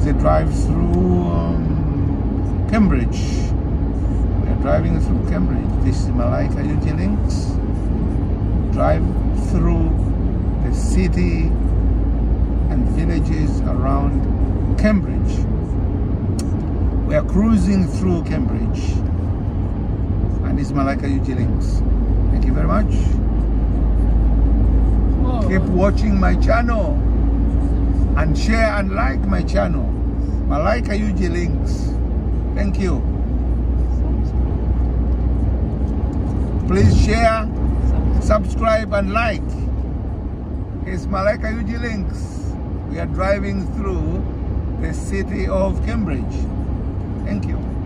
a drive through Cambridge. We are driving through Cambridge. This is Malaika UG Links. Drive through the city and villages around Cambridge. We are cruising through Cambridge. And this is Malaika UG Links. Thank you very much. Keep watching my channel and share and like my channel, Malaika UG Links. Thank you. Please share, subscribe and like. It's Malaika UG Links. We are driving through the city of Cambridge. Thank you.